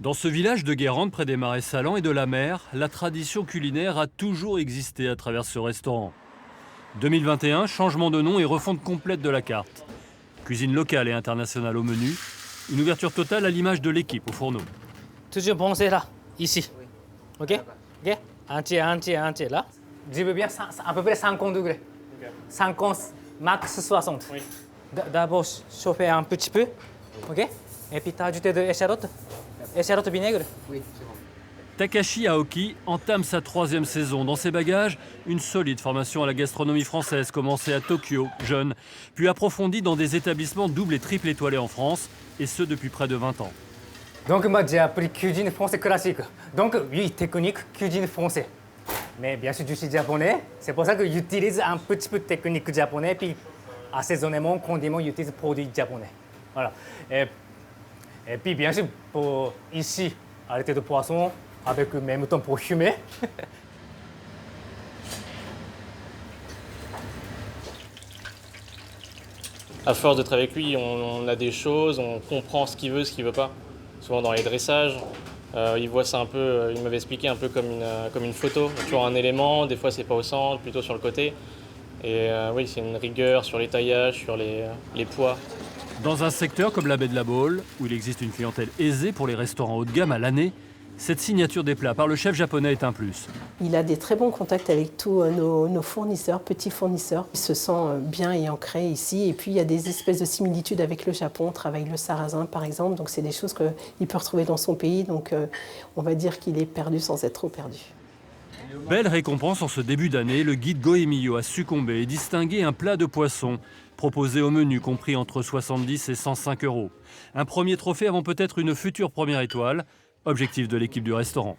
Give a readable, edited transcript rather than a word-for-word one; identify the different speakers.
Speaker 1: Dans ce village de Guérande, près des marais salants et de la mer, la tradition culinaire a toujours existé à travers ce restaurant. 2021, changement de nom et refonte complète de la carte. Cuisine locale et internationale au menu, une ouverture totale à l'image de l'équipe au fourneau.
Speaker 2: Toujours penser là, ici. Ok? Ok? Entier, là. Je veux bien à peu près 50 degrés. 50, max 60.
Speaker 3: Oui.
Speaker 2: D'abord, chauffer un petit peu. Ok? Et puis, tu as ajouté de l'échalote. Échalote vinaigre.
Speaker 1: Takashi Aoki entame sa 3e saison. Dans ses bagages, une solide formation à la gastronomie française, commencée à Tokyo, jeune, puis approfondie dans des établissements double et triple étoilés en France, et ce depuis près de 20 ans.
Speaker 2: Donc, moi, j'ai appris cuisine française classique. Donc, oui, technique, cuisine française. Mais bien sûr, je suis japonais. C'est pour ça que j'utilise un petit peu de technique japonais, puis assaisonnement, condiment, j'utilise produits japonais. Voilà. Et puis, bien sûr, pour ici, arrêter de poisson, avec en même temps pour fumer.
Speaker 3: À force d'être avec lui, on a des choses, on comprend ce qu'il veut, ce qu'il veut pas. Souvent dans les dressages, il voit ça un peu, il m'avait expliqué un peu comme une photo. Il y a toujours un élément, des fois c'est pas au centre, plutôt sur le côté. Et oui, c'est une rigueur sur les taillages, sur les poids.
Speaker 1: Dans un secteur comme la baie de la Baule, où il existe une clientèle aisée pour les restaurants haut de gamme à l'année, cette signature des plats par le chef japonais est un plus.
Speaker 4: Il a des très bons contacts avec tous nos fournisseurs, petits fournisseurs. Il se sent bien et ancré ici. Et puis, il y a des espèces de similitudes avec le Japon. On travaille le sarrasin, par exemple. Donc, c'est des choses qu'il peut retrouver dans son pays. Donc, on va dire qu'il est perdu sans être trop perdu.
Speaker 1: Belle récompense en ce début d'année, le guide Goemio a succombé et distingué un plat de poisson proposé au menu compris entre 70 et 105 euros. Un premier trophée avant peut-être une future première étoile, objectif de l'équipe du restaurant.